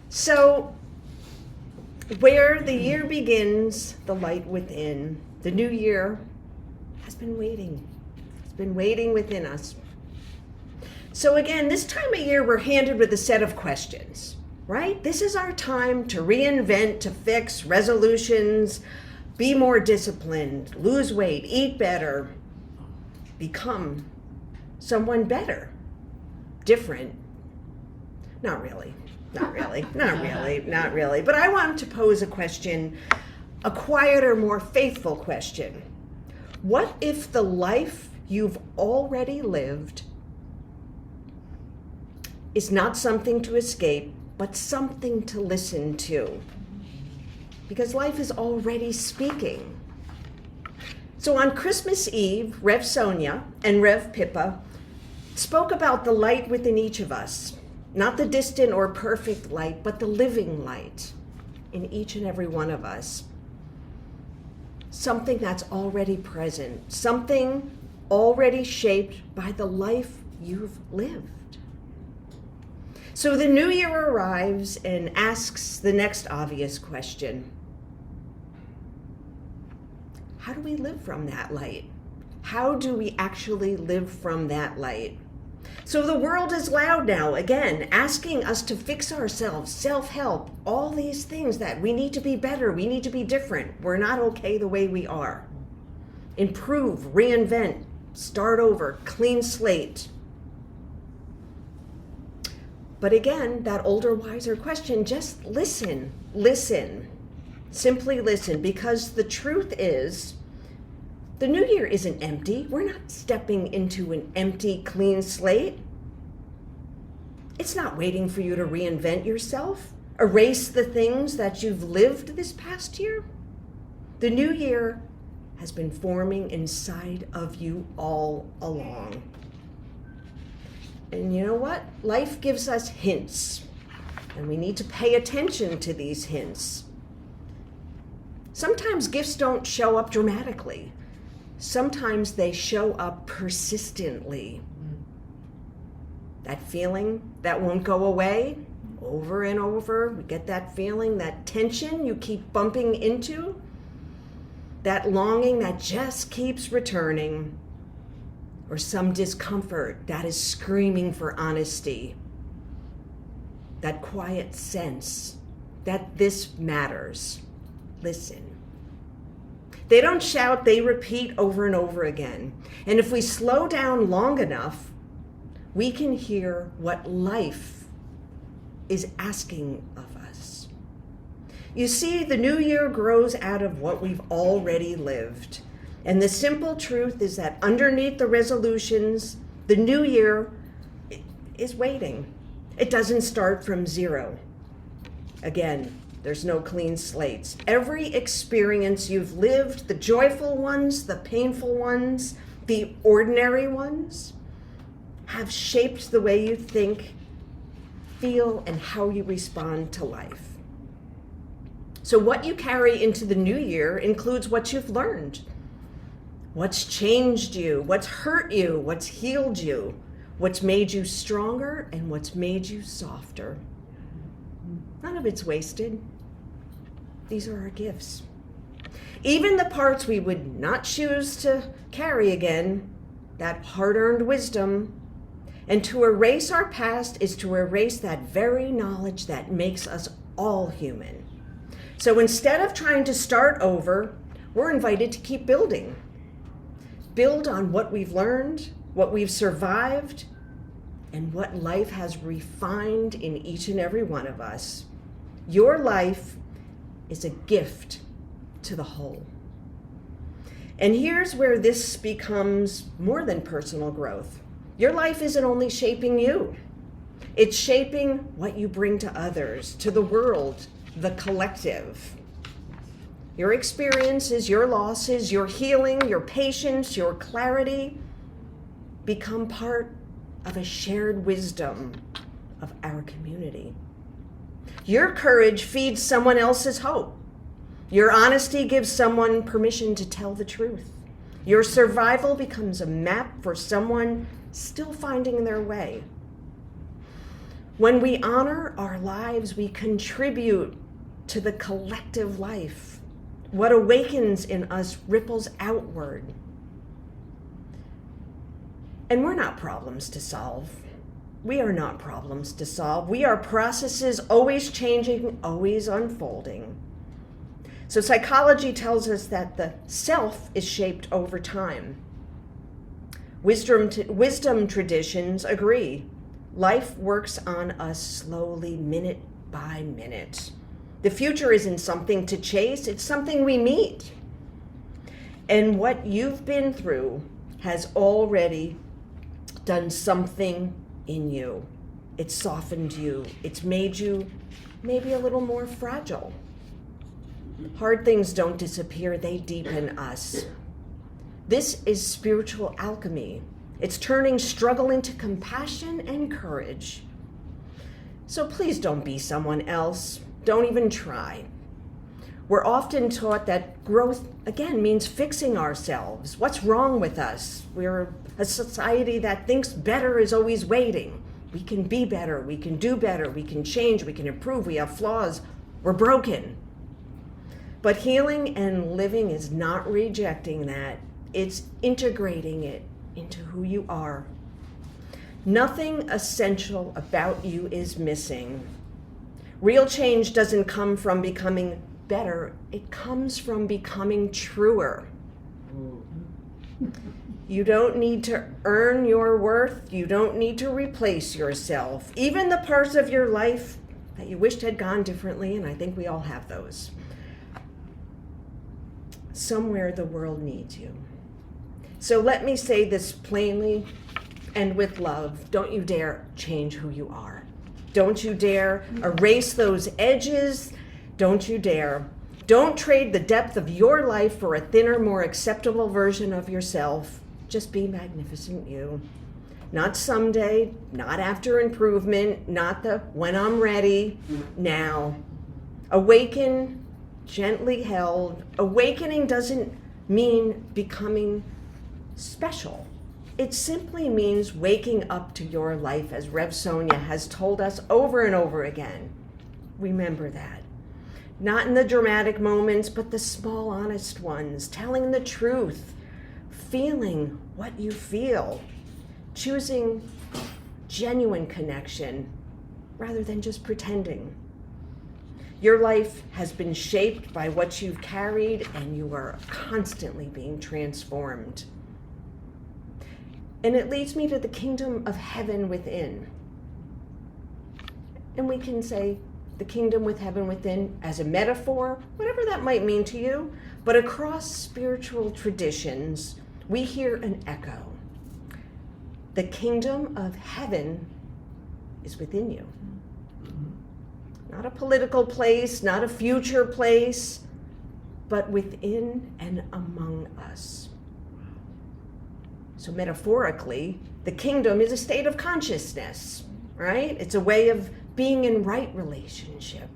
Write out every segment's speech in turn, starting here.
So, where the year begins, the light within, the new year has been waiting. It's been waiting within us. So again, this time of year, we're handed with a set of questions, right? This is our time to reinvent, to fix resolutions, be more disciplined, lose weight, eat better, become someone better, different. Not really. Not really. But I want to pose a question, a quieter, more faithful question. What if the life you've already lived is not something to escape, but something to listen to? Because life is already speaking. So on Christmas Eve, Rev Sonia and Rev Pippa spoke about the light within each of us. Not the distant or perfect light, but the living light in each and every one of us. Something that's already present, something already shaped by the life you've lived. So the new year arrives and asks the next obvious question. How do we live from that light? How do we actually live from that light? So the world is loud now, again, asking us to fix ourselves, self-help, all these things that we need to be better, we need to be different. We're not okay the way we are. Improve, reinvent, start over, clean slate. But again, that older, wiser question, just listen, simply listen, because the truth is, the new year isn't empty. We're not stepping into an empty, clean slate. It's not waiting for you to reinvent yourself, erase the things that you've lived this past year. The new year has been forming inside of you all along. And you know what? Life gives us hints, and we need to pay attention to these hints. Sometimes gifts don't show up dramatically. Sometimes they show up persistently. That feeling that won't go away over and over. We get that feeling, that tension you keep bumping into, that longing that just keeps returning, or some discomfort that is screaming for honesty. That quiet sense that this matters. Listen. They don't shout, they repeat over and over again. And if we slow down long enough, we can hear what life is asking of us. You see, the new year grows out of what we've already lived. And the simple truth is that underneath the resolutions, the new year is waiting. It doesn't start from zero. Again, there's no clean slates. Every experience you've lived, the joyful ones, the painful ones, the ordinary ones, have shaped the way you think, feel, and how you respond to life. So what you carry into the new year includes what you've learned, what's changed you, what's hurt you, what's healed you, what's made you stronger, and what's made you softer. None of it's wasted. These are our gifts. Even the parts we would not choose to carry again, that hard-earned wisdom. And to erase our past is to erase that very knowledge that makes us all human. So instead of trying to start over, we're invited to keep building. Build on what we've learned, what we've survived, and what life has refined in each and every one of us. Your life is a gift to the whole. And here's where this becomes more than personal growth. Your life isn't only shaping you. It's shaping what you bring to others, to the world, the collective. Your experiences, your losses, your healing, your patience, your clarity become part of a shared wisdom of our community. Your courage feeds someone else's hope. Your honesty gives someone permission to tell the truth. Your survival becomes a map for someone still finding their way. When we honor our lives, we contribute to the collective life. What awakens in us ripples outward. And we're not problems to solve. We are not problems to solve. We are processes always changing, always unfolding. So psychology tells us that the self is shaped over time. Wisdom traditions agree. Life works on us slowly, minute by minute. The future isn't something to chase, it's something we meet. And what you've been through has already done something in you. It's softened you. It's made you maybe a little more fragile. Hard things don't disappear, they deepen us. This is spiritual alchemy. It's turning struggle into compassion and courage. So please don't be someone else. Don't even try. We're often taught that growth, again, means fixing ourselves. What's wrong with us? We're a society that thinks better is always waiting. We can be better, we can do better, we can change, we can improve, we have flaws, we're broken. But healing and living is not rejecting that. It's integrating it into who you are. Nothing essential about you is missing. Real change doesn't come from becoming better. It comes from becoming truer. You don't need to earn your worth. You don't need to replace yourself. Even the parts of your life that you wished had gone differently, and I think we all have those. Somewhere the world needs you. So let me say this plainly and with love. Don't you dare change who you are. Don't you dare erase those edges. Don't you dare. Don't trade the depth of your life for a thinner, more acceptable version of yourself. Just be magnificent you. Not someday, not after improvement, not the when I'm ready, now. Awaken, gently held. Awakening doesn't mean becoming special. It simply means waking up to your life, as Rev Sonia has told us over and over again. Remember that. Not in the dramatic moments, but the small, honest ones, telling the truth, feeling what you feel, choosing genuine connection rather than just pretending. Your life has been shaped by what you've carried, and you are constantly being transformed. And it leads me to the kingdom of heaven within. And we can say the kingdom with heaven within as a metaphor, whatever that might mean to you. But across spiritual traditions, we hear an echo. The kingdom of heaven is within you. Not a political place, not a future place, but within and among us. So metaphorically, the kingdom is a state of consciousness, right? It's a way of being in right relationship.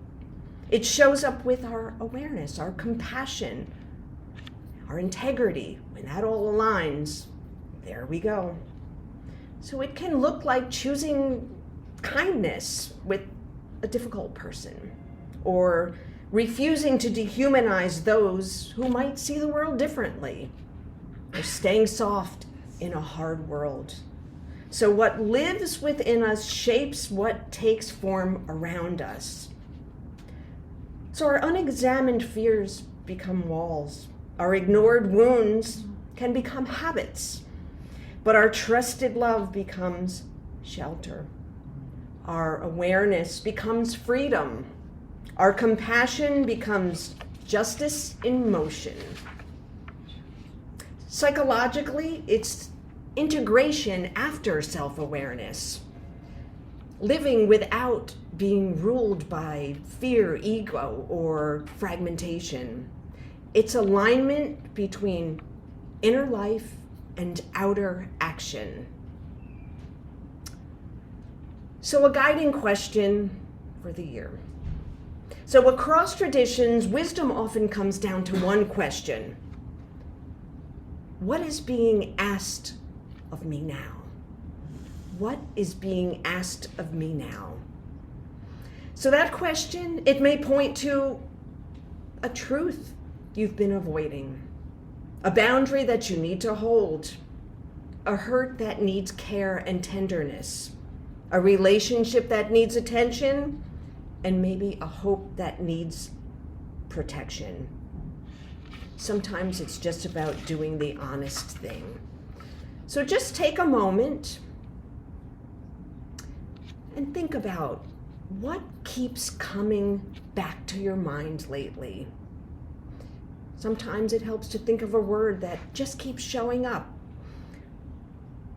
It shows up with our awareness, our compassion, our integrity. When that all aligns, there we go. So it can look like choosing kindness with a difficult person, or refusing to dehumanize those who might see the world differently, or staying soft in a hard world. So what lives within us shapes what takes form around us. So our unexamined fears become walls. Our ignored wounds can become habits. But our trusted love becomes shelter. Our awareness becomes freedom. Our compassion becomes justice in motion. Psychologically, it's integration after self-awareness. Living without being ruled by fear, ego, or fragmentation. It's alignment between inner life and outer action. So a guiding question for the year. So across traditions, wisdom often comes down to one question. What is being asked of me now? What is being asked of me now? So that question, it may point to a truth you've been avoiding, a boundary that you need to hold, a hurt that needs care and tenderness, a relationship that needs attention, and maybe a hope that needs protection. Sometimes it's just about doing the honest thing. So just take a moment and think about what keeps coming back to your mind lately. Sometimes it helps to think of a word that just keeps showing up,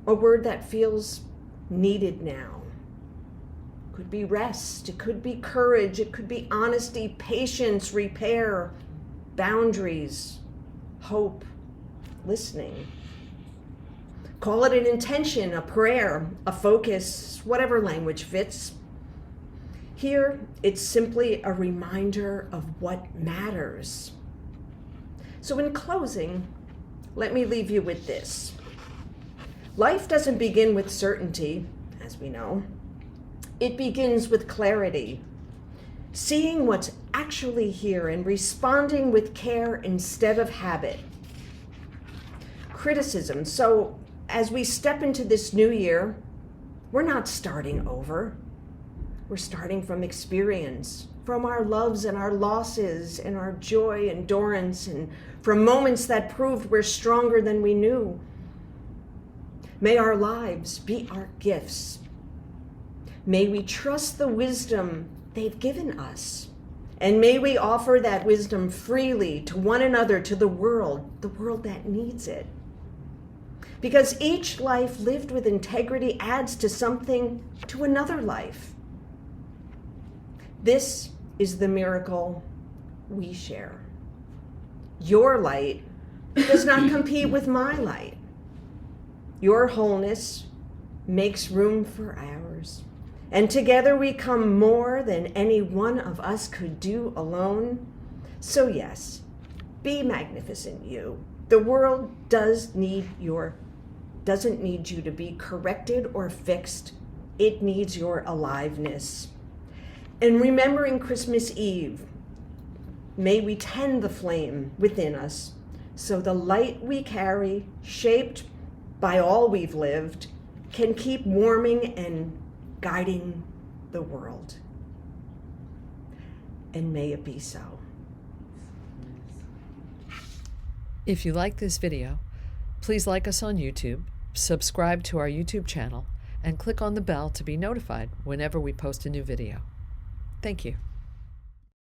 a word that feels needed now. It could be rest, it could be courage, it could be honesty, patience, repair, boundaries, hope, listening. Call it an intention, a prayer, a focus, whatever language fits. Here, it's simply a reminder of what matters. So in closing, let me leave you with this. Life doesn't begin with certainty, as we know. It begins with clarity, seeing what's actually here and responding with care instead of habit. Criticism. So as we step into this new year, we're not starting over. We're starting from experience, from our loves and our losses and our joy, endurance, and from moments that proved we're stronger than we knew. May our lives be our gifts. May we trust the wisdom they've given us. And may we offer that wisdom freely to one another, to the world that needs it. Because each life lived with integrity adds to something to another life. This is the miracle we share. Your light does not compete with my light. Your wholeness makes room for ours. And together we come more than any one of us could do alone. So yes, be magnificent, you. The world doesn't need you to be corrected or fixed. It needs your aliveness. And remembering Christmas Eve, may we tend the flame within us so the light we carry, shaped by all we've lived, can keep warming and guiding the world. And may it be so. If you like this video, please like us on YouTube, subscribe to our YouTube channel, and click on the bell to be notified whenever we post a new video. Thank you.